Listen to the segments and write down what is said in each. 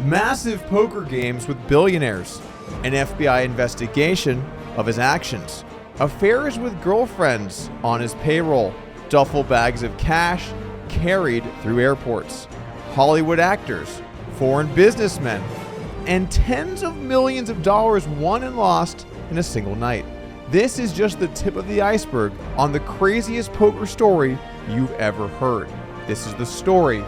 massive poker games with billionaires, an FBI investigation of his actions, affairs with girlfriends on his payroll, duffel bags of cash carried through airports, Hollywood actors, foreign businessmen, and tens of millions of dollars won and lost in a single night. This is just the tip of the iceberg on the craziest poker story you've ever heard. This is the story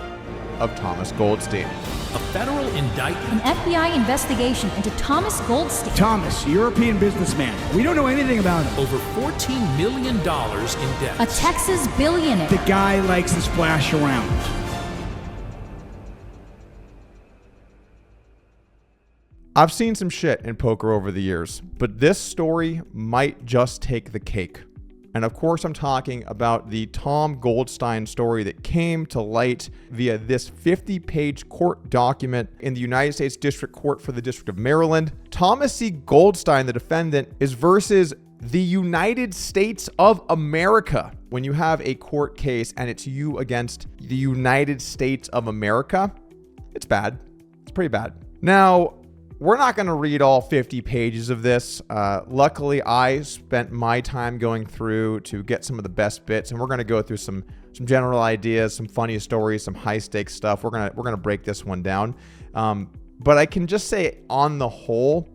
of Thomas Goldstein. A federal indictment. An FBI investigation into Thomas Goldstein. Thomas, European businessman. We don't know anything about him. Over $14 million in debt. A Texas billionaire. The guy likes to splash around. I've seen some shit in poker over the years, but this story might just take the cake. And of course, I'm talking about the Tom Goldstein story that came to light via this 50-page court document in the United States District Court for the District of Maryland. Thomas C. Goldstein, the defendant, is versus the United States of America. When you have a court case and it's you against the United States of America, it's bad. It's pretty bad. Now, we're not going to read all 50 pages of this. Luckily, I spent my time going through to get some of the best bits, and we're going to go through some general ideas, some funny stories, some high stakes stuff. We're gonna break this one down. But I can just say, on the whole,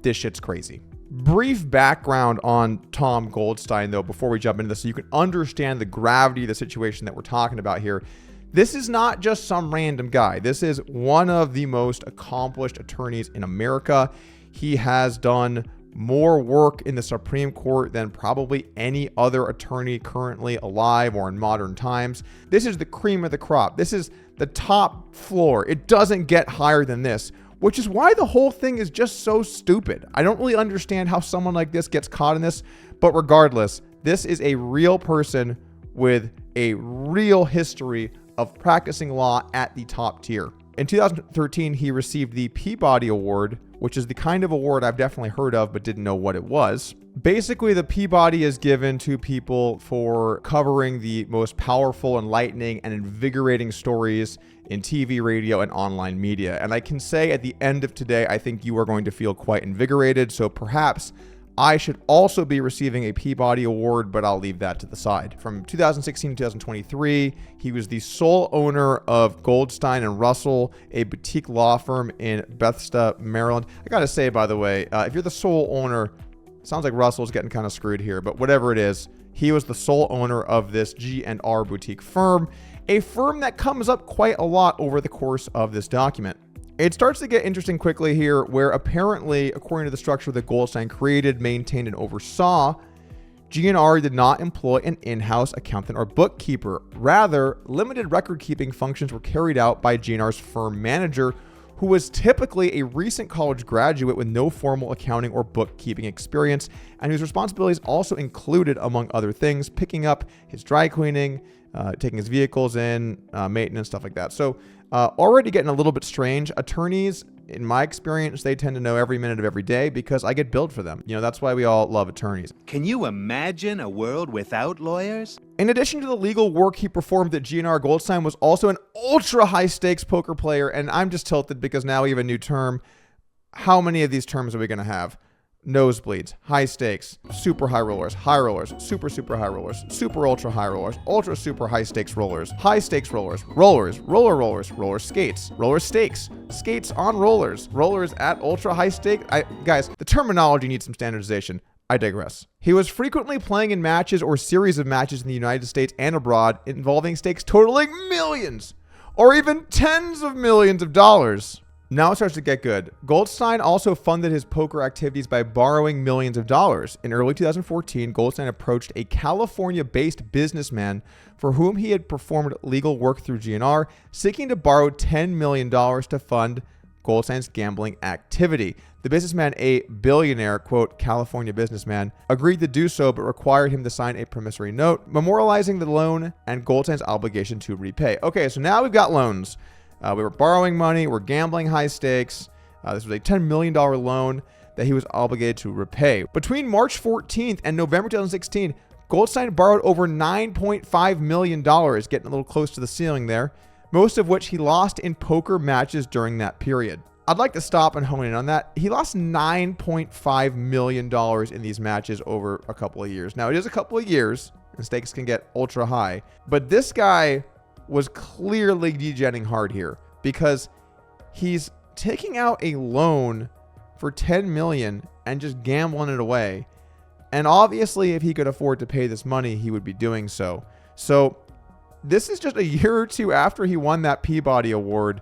this shit's crazy. Brief background on Tom Goldstein, though, before we jump into this, so you can understand the gravity of the situation that we're talking about here. This is not just some random guy. This is one of the most accomplished attorneys in America. He has done more work in the Supreme Court than probably any other attorney currently alive or in modern times. This is the cream of the crop. This is the top floor. It doesn't get higher than this, which is why the whole thing is just so stupid. I don't really understand how someone like this gets caught in this, but regardless, this is a real person with a real history of practicing law at the top tier. In 2013, he received the Peabody Award, which is the kind of award I've definitely heard of but didn't know what it was. Basically, the Peabody is given to people for covering the most powerful, enlightening, and invigorating stories in TV, radio, and online media. And I can say at the end of today, I think you are going to feel quite invigorated, so perhaps I should also be receiving a Peabody Award, but I'll leave that to the side. From 2016 to 2023, he was the sole owner of Goldstein and Russell, a boutique law firm in Bethesda, Maryland. I gotta say, by the way, if you're the sole owner, sounds like Russell's getting kind of screwed here, but whatever it is, he was the sole owner of this G&R boutique firm, a firm that comes up quite a lot over the course of this document. It starts to get interesting quickly here, where apparently, according to the structure that Goldstein created, maintained, and oversaw, G&R did not employ an in-house accountant or bookkeeper. Rather, limited record-keeping functions were carried out by G&R's firm manager, who was typically a recent college graduate with no formal accounting or bookkeeping experience, and whose responsibilities also included, among other things, picking up his dry cleaning, taking his vehicles in, maintenance, stuff like that. So already getting a little bit strange. Attorneys, in my experience, they tend to know every minute of every day because I get billed for them. You know, that's why we all love attorneys. Can you imagine a world without lawyers? In addition to the legal work he performed at G&R, Goldstein was also an ultra high stakes poker player. And I'm just tilted because now we have a new term. How many of these terms are we going to have? Nosebleeds, high stakes, super high rollers, super high rollers, super ultra high rollers, ultra super high stakes rollers, high stakes rollers, roller skates, roller stakes, skates on rollers, rollers at ultra high stake. Guys, the terminology needs some standardization. I digress. He was frequently playing in matches or series of matches in the United States and abroad involving stakes totaling millions or even tens of millions of dollars. Now it starts to get good. Goldstein also funded his poker activities by borrowing millions of dollars. In early 2014, Goldstein approached a California-based businessman for whom he had performed legal work through G&R, seeking to borrow $10 million to fund Goldstein's gambling activity. The businessman, a billionaire, quote, California businessman, agreed to do so, but required him to sign a promissory note, memorializing the loan and Goldstein's obligation to repay. Okay, so now we've got loans. We were borrowing money. We're gambling high stakes. This was a $10 million loan that he was obligated to repay. Between March 14th and November 2016, Goldstein borrowed over $9.5 million, getting a little close to the ceiling there, most of which he lost in poker matches during that period. I'd like to stop and hone in on that. He lost $9.5 million in these matches over a couple of years. Now, it is a couple of years, and stakes can get ultra high, but this guy was clearly degenerating hard here because he's taking out a loan for $10 million and just gambling it away. And obviously, if he could afford to pay this money, he would be doing so. So this is just a year or two after he won that Peabody Award.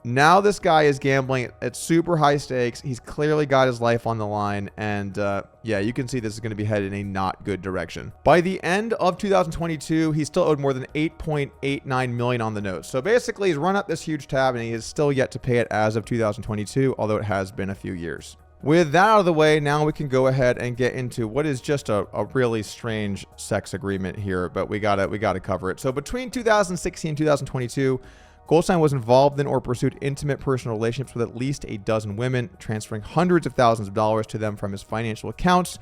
Now this guy is gambling at super high stakes. He's clearly got his life on the line. And yeah, you can see this is going to be headed in a not good direction. By the end of 2022, he still owed more than $8.89 million on the note. So basically, he's run up this huge tab and he is still yet to pay it as of 2022, although it has been a few years. With that out of the way, now we can go ahead and get into what is just a really strange sex agreement here, but we gotta cover it. So between 2016 and 2022, Goldstein was involved in or pursued intimate personal relationships with at least a dozen women, transferring hundreds of thousands of dollars to them from his financial accounts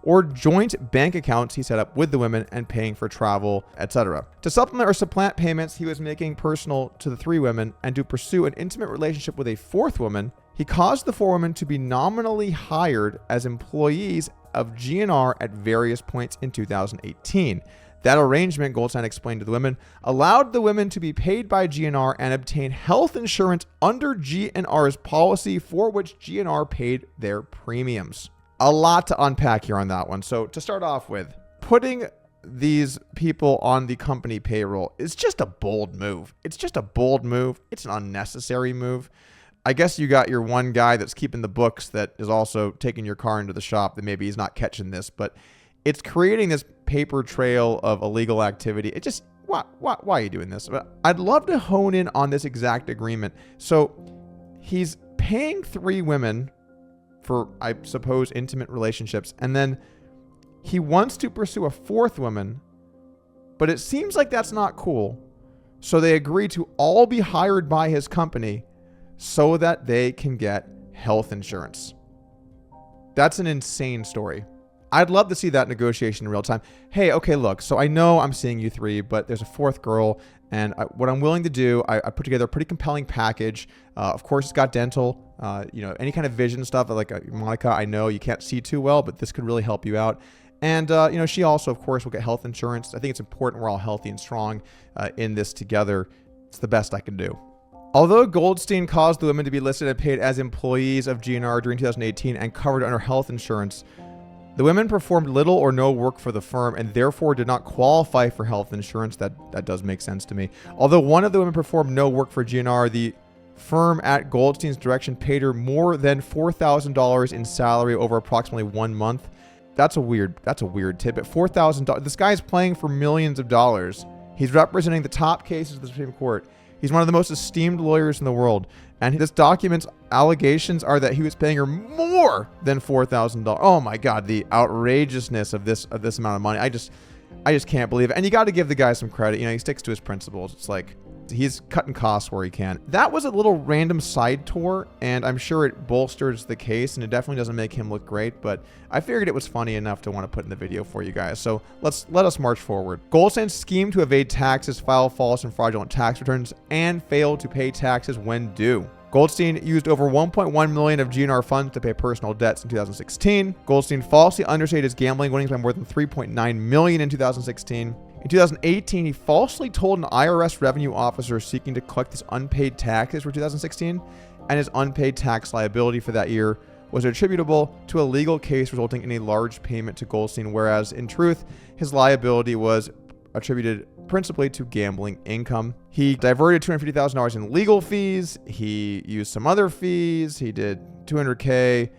or joint bank accounts he set up with the women and paying for travel, etc. To supplement or supplant payments he was making personal to the three women and to pursue an intimate relationship with a fourth woman, he caused the four women to be nominally hired as employees of GNR at various points in 2018. That arrangement, Goldstein explained to the women, allowed the women to be paid by GNR and obtain health insurance under GNR's policy for which GNR paid their premiums. A lot to unpack here on that one. So to start off with, putting these people on the company payroll is just a bold move. It's just a bold move. It's an unnecessary move. I guess you got your one guy that's keeping the books that is also taking your car into the shop that maybe he's not catching this, but it's creating this paper trail of illegal activity. It just, why are you doing this? But I'd love to hone in on this exact agreement. So he's paying three women for, I suppose, intimate relationships, and then he wants to pursue a fourth woman, but it seems like that's not cool. So they agree to all be hired by his company so that they can get health insurance. That's an insane story. I'd love to see that negotiation in real time. Hey, okay, look, so I know I'm seeing you three, but there's a fourth girl, and what I'm willing to do, I put together a pretty compelling package. Of course, it's got dental, any kind of vision stuff. Like Monica, I know you can't see too well, but this could really help you out. And, she also, of course, will get health insurance. I think it's important we're all healthy and strong in this together. It's the best I can do. Although Goldstein caused the women to be listed and paid as employees of GNR during 2018 and covered under health insurance, the women performed little or no work for the firm and therefore did not qualify for health insurance. That does make sense to me. Although one of the women performed no work for GNR, the firm at Goldstein's direction paid her more than $4,000 in salary over approximately 1 month. That's a weird tidbit. $4,000. This guy's playing for millions of dollars. He's representing the top cases of the Supreme Court. He's one of the most esteemed lawyers in the world. And this document's allegations are that he was paying her more than $4,000. Oh my God, the outrageousness of this amount of money. I just can't believe it. And you got to give the guy some credit. He sticks to his principles. It's like he's cutting costs where he can. That was a little random side tour, and I'm sure it bolsters the case, and it definitely doesn't make him look great, but I figured it was funny enough to want to put in the video for you guys. So let us march forward. Goldstein schemed to evade taxes, file false and fraudulent tax returns, and failed to pay taxes when due. Goldstein used over $1.1 million of GNR funds to pay personal debts in 2016. Goldstein falsely understated his gambling winnings by more than $3.9 million in 2016. In 2018, he falsely told an IRS revenue officer seeking to collect his unpaid taxes for 2016, and his unpaid tax liability for that year was attributable to a legal case resulting in a large payment to Goldstein, whereas in truth, his liability was attributed principally to gambling income. He diverted $250,000 in legal fees. He used some other fees. He did $200K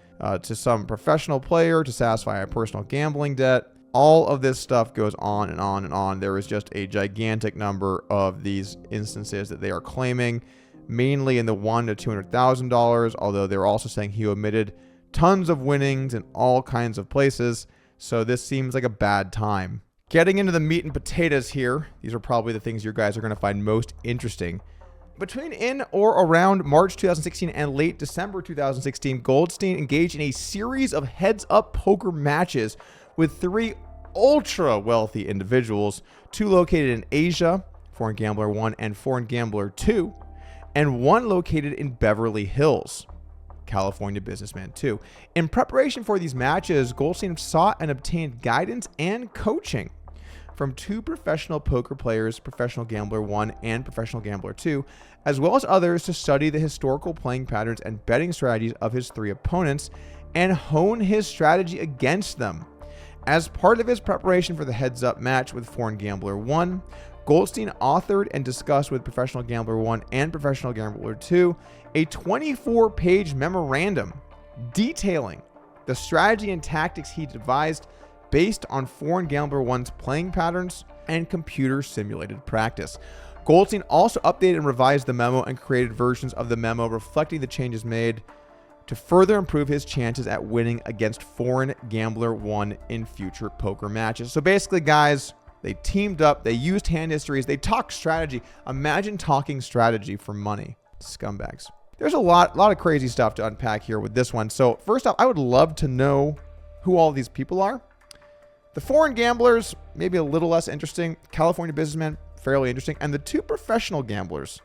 to some professional player to satisfy a personal gambling debt. All of this stuff goes on and on and on. There is just a gigantic number of these instances that they are claiming, mainly in the $100,000 to $200,000, although they're also saying he omitted tons of winnings in all kinds of places. So this seems like a bad time. Getting into the meat and potatoes here, these are probably the things you guys are going to find most interesting. Between in or around March 2016 and late December 2016, Goldstein engaged in a series of heads-up poker matches with three ultra-wealthy individuals, two located in Asia, Foreign Gambler 1 and Foreign Gambler 2, and one located in Beverly Hills, California Businessman 2. In preparation for these matches, Goldstein sought and obtained guidance and coaching from 2 professional poker players, Professional Gambler 1 and Professional Gambler 2, as well as others to study the historical playing patterns and betting strategies of his 3 opponents and hone his strategy against them. As part of his preparation for the heads-up match with Foreign Gambler 1, Goldstein authored and discussed with Professional Gambler 1 and Professional Gambler 2 a 24-page memorandum detailing the strategy and tactics he devised based on Foreign Gambler 1's playing patterns and computer-simulated practice. Goldstein also updated and revised the memo and created versions of the memo reflecting the changes made to further improve his chances at winning against Foreign Gambler 1 in future poker matches. So basically, guys, they teamed up, they used hand histories, they talked strategy. Imagine talking strategy for money. Scumbags. There's a lot of crazy stuff to unpack here with this one. So first off, I would love to know who all these people are. The foreign gamblers, maybe a little less interesting. California Businessman, fairly interesting. And the 2 professional gamblers.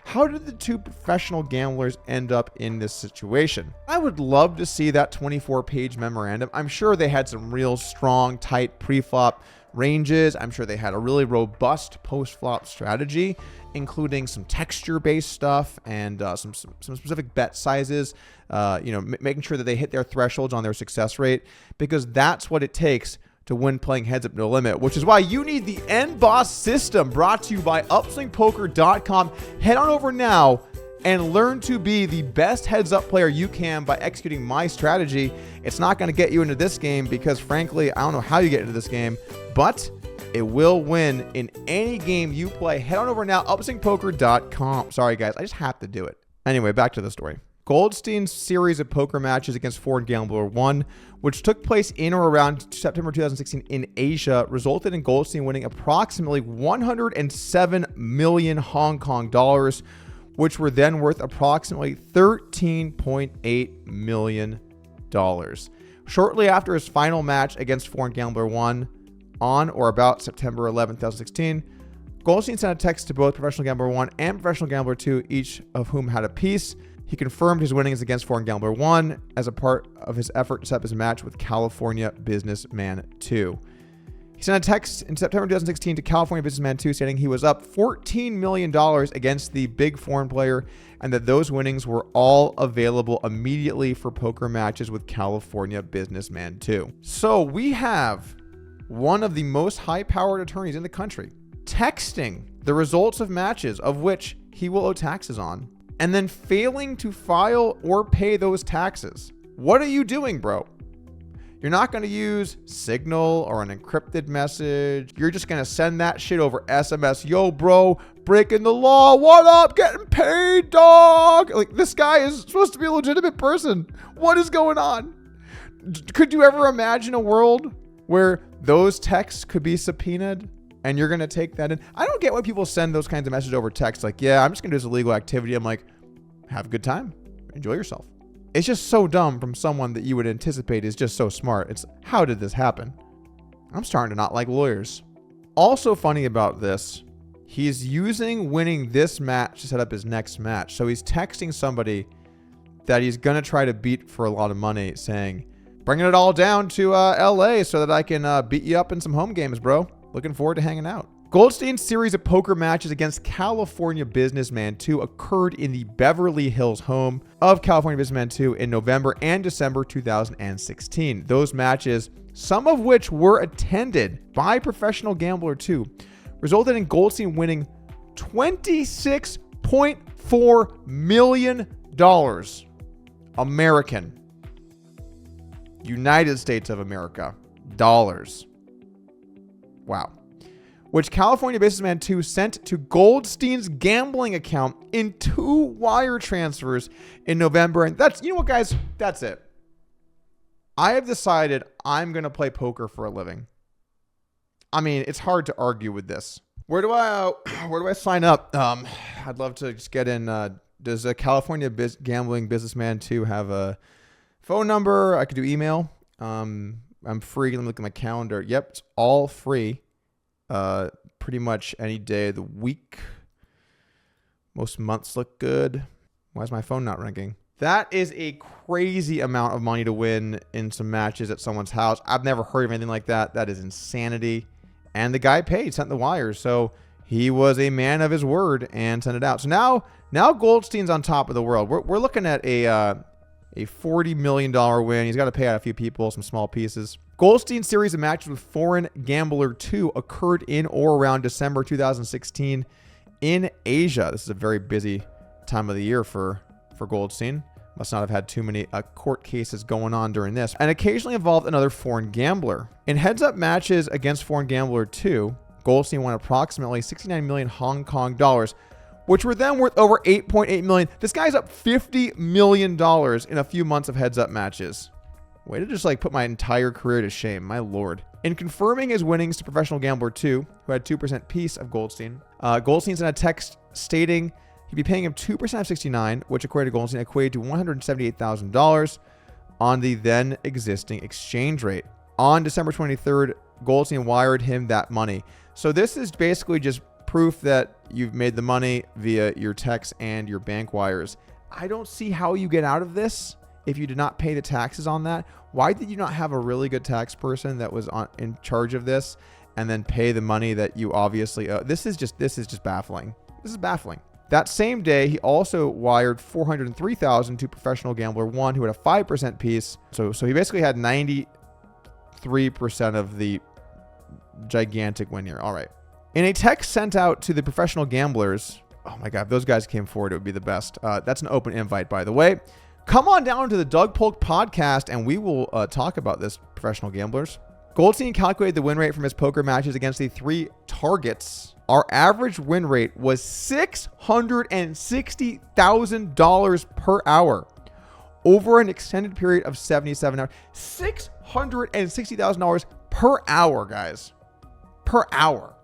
How did the 2 professional gamblers end up in this situation? I would love to see that 24-page memorandum. I'm sure they had some real strong, tight pre-flop ranges. I'm sure they had a really robust post-flop strategy, including some texture-based stuff and some specific bet sizes, making sure that they hit their thresholds on their success rate, because that's what it takes to win playing heads up no limit, which is why you need the end boss system, brought to you by upswingpoker.com. Head on over now and learn to be the best heads up player you can by executing my strategy. It's not going to get you into this game because, frankly, I don't know how you get into this game, but it will win in any game you play. Head on over now, upswingpoker.com. Sorry, guys, I just have to do it. Anyway, back to the story. Goldstein's series of poker matches against Foreign Gambler 1, which took place in or around September 2016 in Asia, resulted in Goldstein winning approximately 107 million Hong Kong dollars, which were then worth approximately $13.8 million. Shortly after his final match against Foreign Gambler 1, on or about September 11, 2016, Goldstein sent a text to both Professional Gambler 1 and Professional Gambler 2, each of whom had a piece. He confirmed his winnings against Foreign Gambler 1 as a part of his effort to set up his match with California Businessman 2. He sent a text in September 2016 to California Businessman 2 stating he was up $14 million against the big foreign player and that those winnings were all available immediately for poker matches with California Businessman 2. So we have one of the most high-powered attorneys in the country texting the results of matches of which he will owe taxes on, and then failing to file or pay those taxes. What are you doing, bro? You're not going to use Signal or an encrypted message. You're just going to send that shit over SMS. Yo, bro, breaking the law. What up? Getting paid, dog. Like, this guy is supposed to be a legitimate person. What is going on? Could you ever imagine a world where those texts could be subpoenaed and you're going to take that in? I don't get why people send those kinds of messages over text. Like, yeah, I'm just going to do this illegal activity. I'm like, have a good time. Enjoy yourself. It's just so dumb from someone that you would anticipate is just so smart. It's, how did this happen? I'm starting to not like lawyers. Also funny about this, he's using winning this match to set up his next match. So he's texting somebody that he's going to try to beat for a lot of money, saying, bringing it all down to LA so that I can beat you up in some home games, bro. Looking forward to hanging out. Goldstein's series of poker matches against California Businessman 2 occurred in the Beverly Hills home of California Businessman 2 in November and December 2016. Those matches, some of which were attended by Professional Gambler 2, resulted in Goldstein winning $26.4 million American. United States of America dollars. Wow. Which California Businessman 2 sent to Goldstein's gambling account in 2 wire transfers in November. And that's, you know what, guys? That's it. I have decided I'm going to play poker for a living. I mean, it's hard to argue with this. Where do I sign up? I'd love to just get in. Does a California Gambling Businessman 2 have a phone number? I could do email. I'm free. Let me look at my calendar. Yep, it's all free. pretty much any day of the week. Most months look good. Why is my phone not ringing? That is a crazy amount of money to win in some matches at someone's house. I've never heard of anything like that. That is insanity. And the guy paid, sent the wires. So he was a man of his word and sent it out. So now Goldstein's on top of the world. We're looking at a $40 million win. He's got to pay out a few people, some small pieces. Goldstein's series of matches with Foreign Gambler 2 occurred in or around December 2016 in Asia. This is a very busy time of the year for Goldstein. Must not have had too many court cases going on during this, and occasionally involved another foreign gambler. In heads-up matches against Foreign Gambler 2, Goldstein won approximately 69 million Hong Kong dollars, which were then worth over 8.8 million. This guy's up $50 million in a few months of heads-up matches. Way to just like put my entire career to shame, my lord. In confirming his winnings to Professional Gambler 2, who had 2% piece of Goldstein, Goldstein sent a text stating he'd be paying him 2% of 69, which according to Goldstein equated to $178,000 on the then existing exchange rate. On December 23rd, Goldstein wired him that money. So this is basically just proof that you've made the money via your text and your bank wires. I don't see how you get out of this if you did not pay the taxes on that. Why did you not have a really good tax person that was in charge of this and then pay the money that you obviously owe? This is just baffling. This is baffling. That same day, he also wired $403,000 to Professional Gambler 1, who had a 5% piece. So he basically had 93% of the gigantic win here. All right. In a text sent out to the professional gamblers, oh my God, if those guys came forward, it would be the best. That's an open invite, by the way. Come on down to the Doug Polk podcast, and we will talk about this, professional gamblers. Goldstein calculated the win rate from his poker matches against the 3 targets. Our average win rate was $660,000 per hour over an extended period of 77 hours. $660,000 per hour, guys. Per hour.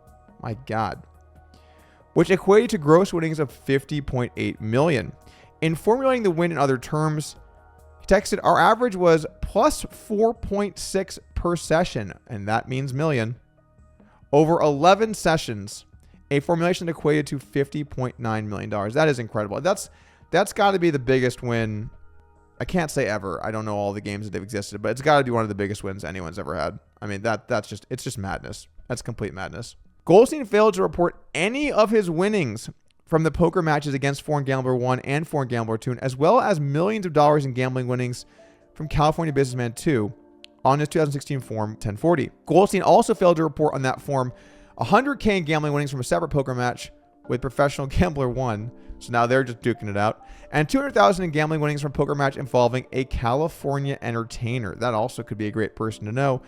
My God. Which equated to gross winnings of $50.8 million. In formulating the win in other terms, he texted, our average was plus 4.6 per session, and that means million. Over 11 sessions, a formulation that equated to $50.9 million. That is incredible. That's got to be the biggest win. I can't say ever. I don't know all the games that have existed, but it's got to be one of the biggest wins anyone's ever had. I mean, it's just madness. That's complete madness. Goldstein failed to report any of his winnings from the poker matches against Foreign Gambler 1 and Foreign Gambler 2, as well as millions of dollars in gambling winnings from California Businessman 2 on his 2016 Form 1040. Goldstein also failed to report on that form $100K in gambling winnings from a separate poker match with Professional Gambler 1. So now they're just duking it out. And $200,000 in gambling winnings from a poker match involving a California entertainer. That also could be a great person to know.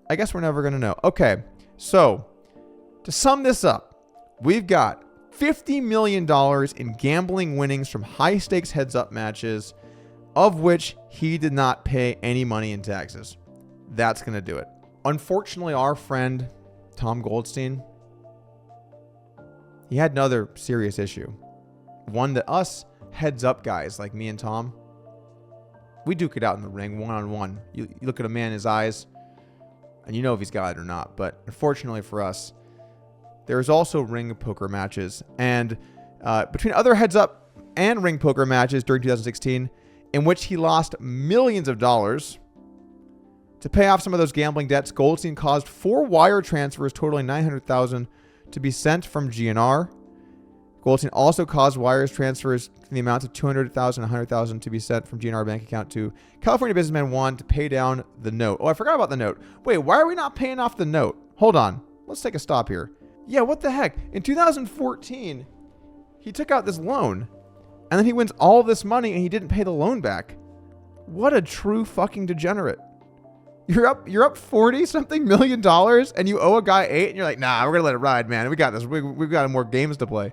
I guess we're never going to know. Okay, so to sum this up, we've got $50 million in gambling winnings from high-stakes heads-up matches, of which he did not pay any money in taxes. That's going to do it. Unfortunately, our friend Tom Goldstein, he had another serious issue. One that us heads-up guys like me and Tom, we duke it out in the ring one-on-one. You look at a man in his eyes, and you know if he's got it or not. But unfortunately for us, there's also ring poker matches. And between other heads-up and ring poker matches during 2016, in which he lost millions of dollars, to pay off some of those gambling debts, Goldstein caused 4 wire transfers totaling $900,000 to be sent from GNR. Goldstein also caused wires transfers in the amounts of $200,000 and $100,000 to be sent from GNR bank account to California Businessman 1 to pay down the note. Oh, I forgot about the note. Wait, why are we not paying off the note? Hold on. Let's take a stop here. Yeah, what the heck? In 2014, he took out this loan, and then he wins all this money, and he didn't pay the loan back. What a true fucking degenerate. You're up $40-something million, and you owe a guy 8, and you're like, nah, we're going to let it ride, man. We got this. We've got more games to play.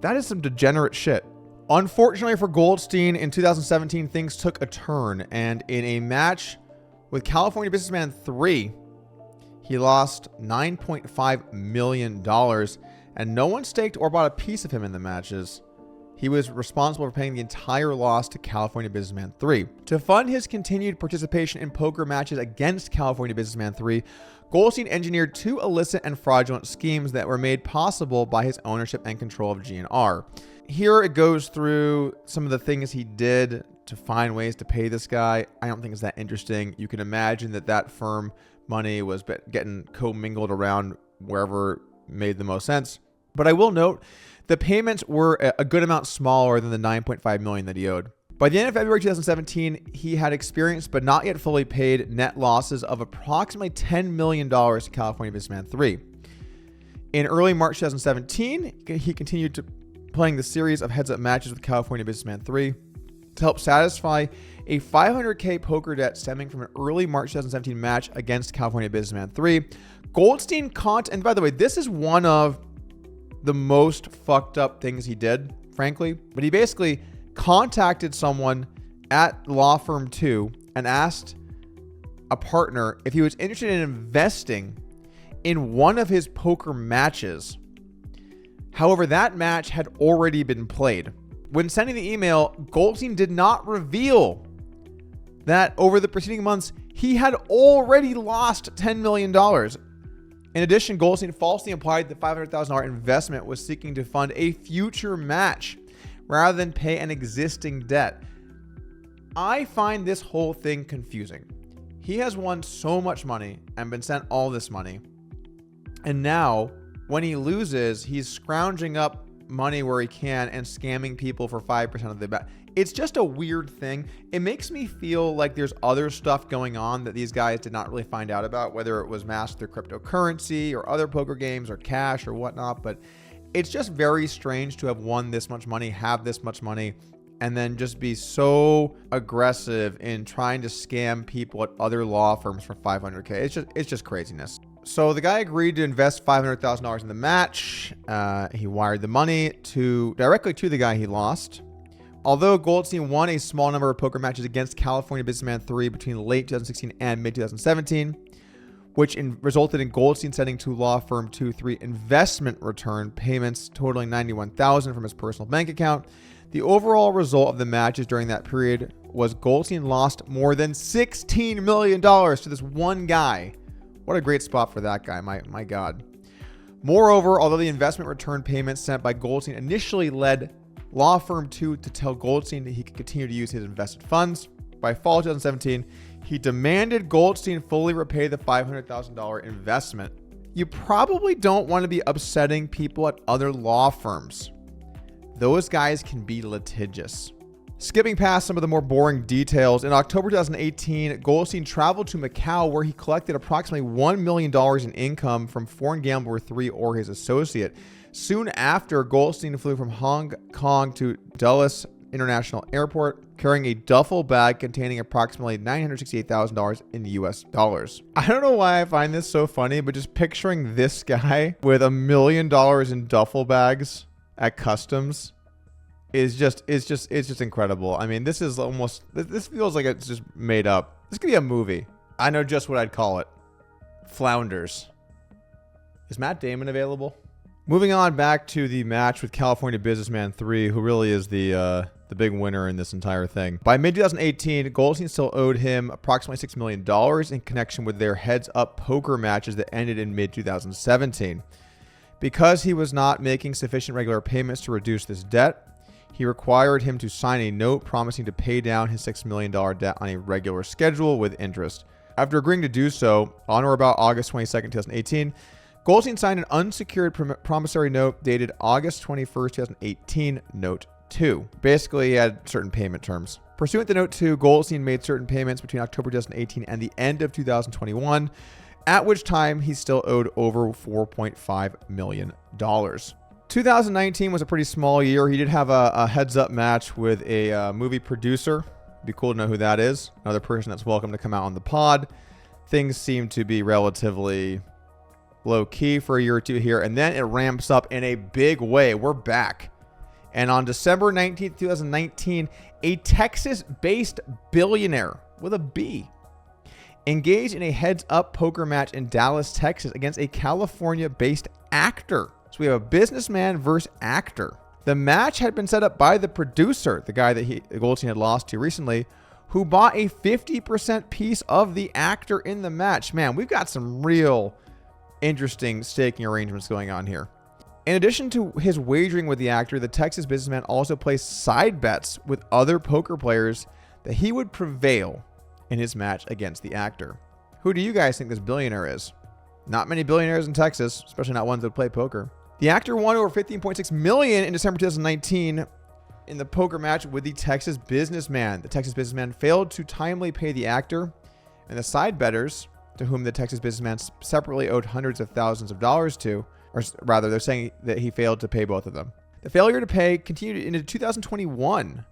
That is some degenerate shit. Unfortunately for Goldstein, in 2017, things took a turn, and in a match with California Businessman 3, he lost $9.5 million, and no one staked or bought a piece of him in the matches. He was responsible for paying the entire loss to California Businessman 3. To fund his continued participation in poker matches against California Businessman 3, Goldstein engineered 2 illicit and fraudulent schemes that were made possible by his ownership and control of GNR. Here it goes through some of the things he did to find ways to pay this guy. I don't think it's that interesting. You can imagine that firm money was getting commingled around wherever made the most sense. But I will note the payments were a good amount smaller than the $9.5 million that he owed. By the end of February 2017, he had experienced but not yet fully paid net losses of approximately $10 million to California Businessman 3. In early March 2017, he continued to playing the series of heads-up matches with California Businessman 3 to help satisfy a $500K poker debt stemming from an early March 2017 match against California Businessman 3. Goldstein and by the way, this is one of the most fucked up things he did, frankly, but he basically contacted someone at law firm 2 and asked a partner if he was interested in investing in one of his poker matches. However, that match had already been played. When sending the email, Goldstein did not reveal that over the preceding months, he had already lost $10 million. In addition, Goldstein falsely implied the $500,000 investment was seeking to fund a future match rather than pay an existing debt. I find this whole thing confusing. He has won so much money and been sent all this money. And now, when he loses, he's scrounging up money where he can and scamming people for 5% of the bet. It's just a weird thing. It makes me feel like there's other stuff going on that these guys did not really find out about, whether it was masked through cryptocurrency or other poker games or cash or whatnot. But it's just very strange to have won this much money, have this much money, and then just be so aggressive in trying to scam people at other law firms for $500K. It's just craziness. So the guy agreed to invest $500,000 in the match. He wired the money directly to the guy he lost. Although Goldstein won a small number of poker matches against California Businessman 3 between late 2016 and mid 2017, which resulted in Goldstein sending to law firm 2-3 investment return payments totaling $91,000 from his personal bank account. The overall result of the matches during that period was Goldstein lost more than $16 million to this one guy. What a great spot for that guy, my God. Moreover, although the investment return payments sent by Goldstein initially led law firm 2 to tell Goldstein that he could continue to use his invested funds, by fall 2017, he demanded Goldstein fully repay the $500,000 investment. You probably don't want to be upsetting people at other law firms. Those guys can be litigious. Skipping past some of the more boring details, in October 2018, Goldstein traveled to Macau where he collected approximately $1 million in income from foreign gambler 3 or his associate. Soon after, Goldstein flew from Hong Kong to Dulles International Airport carrying a duffel bag containing approximately $968,000 in US dollars. I don't know why I find this so funny, but just picturing this guy with $1 million in duffel bags at customs is just incredible. I mean, this feels like it's just made up. This could be a movie. I know just what I'd call it. Flounders. Is Matt Damon available? Moving on back to the match with California Businessman 3, who really is the big winner in this entire thing. By mid-2018, Goldstein still owed him approximately $6 million in connection with their heads-up poker matches that ended in mid-2017. Because he was not making sufficient regular payments to reduce this debt, he required him to sign a note promising to pay down his $6 million debt on a regular schedule with interest. After agreeing to do so, on or about August 22, 2018, Goldstein signed an unsecured promissory note dated August 21st, 2018, Note 2. Basically, he had certain payment terms. Pursuant to Note 2, Goldstein made certain payments between October 2018 and the end of 2021, at which time he still owed over $4.5 million. 2019 was a pretty small year. He did have a heads-up match with a movie producer. It'd be cool to know who that is. Another person that's welcome to come out on the pod. Things seem to be relatively low-key for a year or two here, and then it ramps up in a big way. We're back. And on December 19th, 2019, a Texas-based billionaire with a B engaged in a heads-up poker match in Dallas, Texas against a California-based actor. So we have a businessman versus actor. The match had been set up by the producer, the guy that Goldstein had lost to recently, who bought a 50% piece of the actor in the match. Man, we've got some real interesting staking arrangements going on here. In addition to his wagering with the actor, the Texas businessman also placed side bets with other poker players that he would prevail in his match against the actor. Who do you guys think this billionaire is? Not many billionaires in Texas, especially not ones that play poker. The actor won over $15.6 million in December 2019 in the poker match with the Texas businessman. The Texas businessman failed to timely pay the actor, and the side bettors, to whom the Texas businessman separately owed hundreds of thousands of dollars to, or rather, they're saying that he failed to pay both of them. The failure to pay continued into 2021.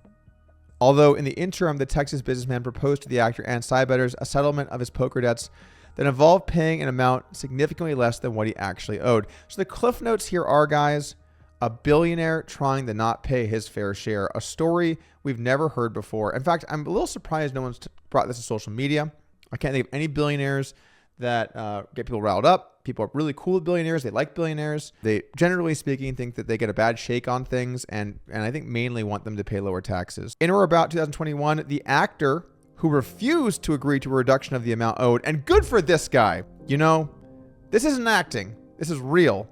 Although in the interim, the Texas businessman proposed to the actor and side bettors a settlement of his poker debts that involved paying an amount significantly less than what he actually owed. So the cliff notes here are, guys, a billionaire trying to not pay his fair share. A story we've never heard before. In fact, I'm a little surprised no one's brought this to social media. I can't think of any billionaires that get people riled up. People are really cool with billionaires. They like billionaires. They, generally speaking, think that they get a bad shake on things, and I think mainly want them to pay lower taxes. In or about 2021, the actor who refused to agree to a reduction of the amount owed, and good for this guy. You know, this isn't acting. This is real.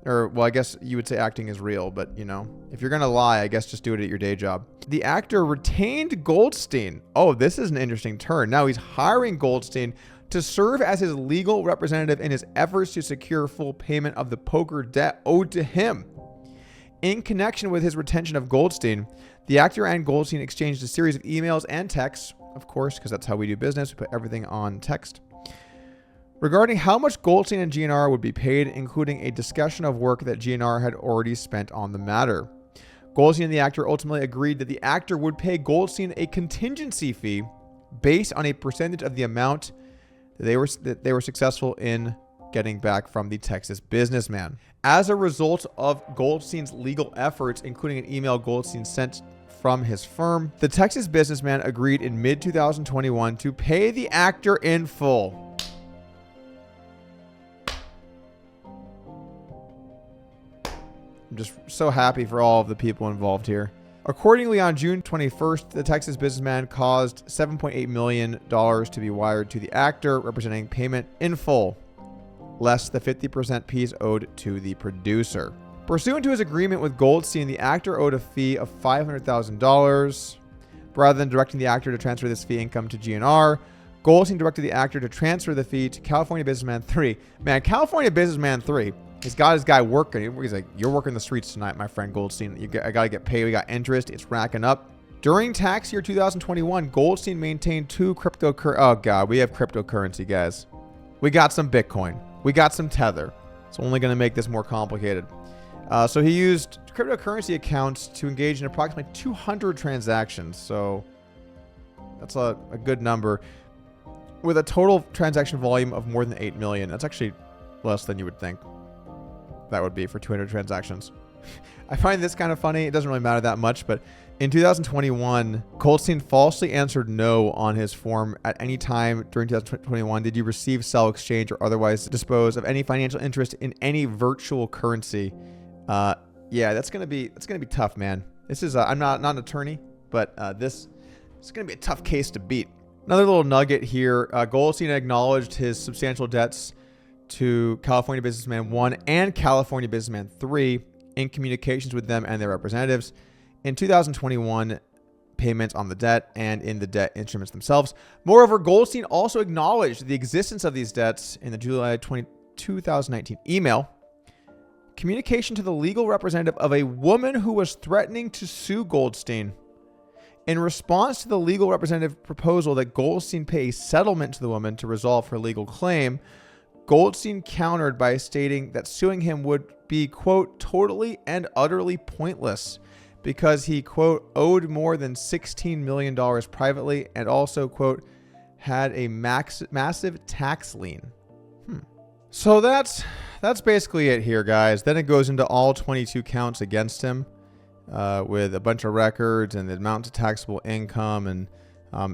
Or, well, I guess you would say acting is real, but, you know, if you're going to lie, I guess just do it at your day job. The actor retained Goldstein. Oh, this is an interesting turn. Now he's hiring Goldstein to serve as his legal representative in his efforts to secure full payment of the poker debt owed to him. In connection with his retention of Goldstein, the actor and Goldstein exchanged a series of emails and texts, of course, because that's how we do business. We put everything on text, regarding how much Goldstein and GNR would be paid, including a discussion of work that GNR had already spent on the matter. Goldstein and the actor ultimately agreed that the actor would pay Goldstein a contingency fee based on a percentage of the amount that they were successful in getting back from the Texas businessman. As a result of Goldstein's legal efforts, including an email Goldstein sent from his firm, the Texas businessman agreed in mid-2021 to pay the actor in full. I'm just so happy for all of the people involved here. Accordingly, on June 21st, the Texas businessman caused $7.8 million to be wired to the actor, representing payment in full, less the 50% piece owed to the producer. Pursuant to his agreement with Goldstein, the actor owed a fee of $500,000. Rather than directing the actor to transfer this fee income to GNR, Goldstein directed the actor to transfer the fee to California Businessman 3. Man, California Businessman 3, he's got his guy working. He's like, you're working the streets tonight, my friend Goldstein. I got to get paid. We got interest. It's racking up. During tax year 2021, Goldstein maintained two cryptocurrency. Oh, God, we have cryptocurrency, guys. We got some Bitcoin. We got some Tether. It's only going to make this more complicated. So he used cryptocurrency accounts to engage in approximately 200 transactions. So that's a good number. With a total transaction volume of more than 8 million. That's actually less than you would think that would be for 200 transactions. I find this kind of funny. It doesn't really matter that much, but in 2021, Goldstein falsely answered no on his form at any time during 2021. Did you receive, sell, exchange, or otherwise dispose of any financial interest in any virtual currency? Yeah, that's gonna be tough, man. This is I'm not an attorney, but this is gonna be a tough case to beat. Another little nugget here. Goldstein acknowledged his substantial debts to California Businessman 1 and California Businessman 3 in communications with them and their representatives. In 2021, payments on the debt and in the debt instruments themselves. Moreover, Goldstein also acknowledged the existence of these debts in the July 2019 email. Communication to the legal representative of a woman who was threatening to sue Goldstein. In response to the legal representative proposal that Goldstein pay a settlement to the woman to resolve her legal claim, Goldstein countered by stating that suing him would be, quote, totally and utterly pointless because he, quote, owed more than $16 million privately and also, quote, had a massive tax lien. So that's basically it here, guys. Then it goes into all 22 counts against him with a bunch of records and the amount of taxable income and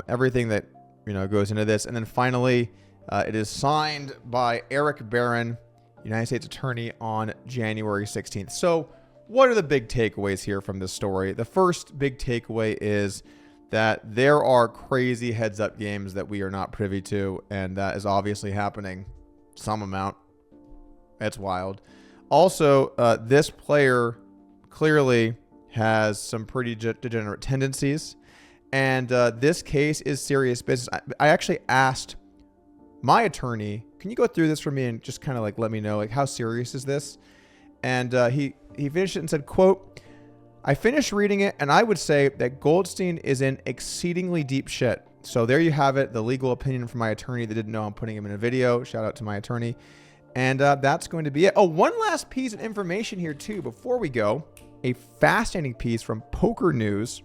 everything that, you know, goes into this. And then finally, it is signed by Eric Barron, United States Attorney, on January 16th. So what are the big takeaways here from this story? The first big takeaway is that there are crazy heads-up games that we are not privy to, and that is obviously happening some amount. It's wild. Also, this player clearly has some pretty degenerate tendencies, and this case is serious business. I actually asked my attorney, can you go through this for me and just kind of like let me know, like, how serious is this? And he finished it and said, quote, I finished reading it, and I would say that Goldstein is in exceedingly deep shit. So there you have it, the legal opinion from my attorney that didn't know I'm putting him in a video. Shout out to my attorney. And that's going to be it. Oh, one last piece of information here, too, before we go. A fascinating piece from Poker News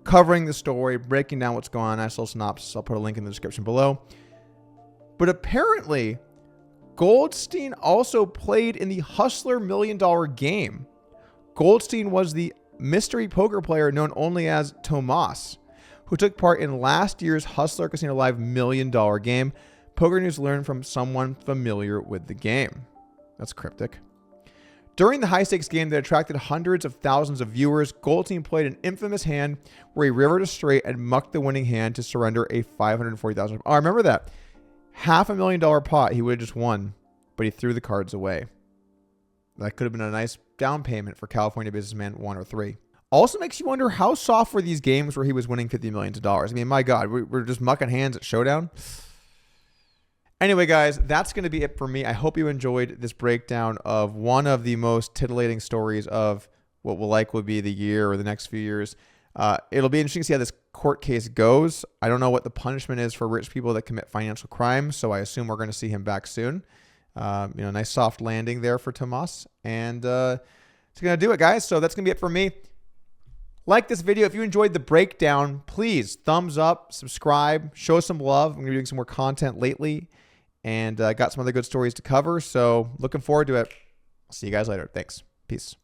covering the story, breaking down what's going on. Nice little synopsis. I'll put a link in the description below. But apparently, Goldstein also played in the Hustler $1 Million game. Goldstein was the mystery poker player known only as Thomas, who took part in last year's Hustler Casino Live $1 Million game. Poker News learned from someone familiar with the game. That's cryptic. During the high-stakes game that attracted hundreds of thousands of viewers, Goldstein played an infamous hand where he rivered a straight and mucked the winning hand to surrender a $540,000. Oh, I remember that. $500,000 pot he would have just won, but he threw the cards away. That could have been a nice down payment for California Businessman 1 or 3. Also makes you wonder how soft were these games where he was winning $50 million. I mean, my God, we're just mucking hands at Showdown. Anyway, guys, that's going to be it for me. I hope you enjoyed this breakdown of one of the most titillating stories of what will likely be the year or the next few years. It'll be interesting to see how this court case goes. I don't know what the punishment is for rich people that commit financial crimes, so I assume we're going to see him back soon. Nice soft landing there for Tomas. And it's going to do it, guys. So that's going to be it for me. Like this video. If you enjoyed the breakdown, please thumbs up, subscribe, show some love. I'm going to be doing some more content lately. And got some other good stories to cover. So looking forward to it. See you guys later. Thanks. Peace.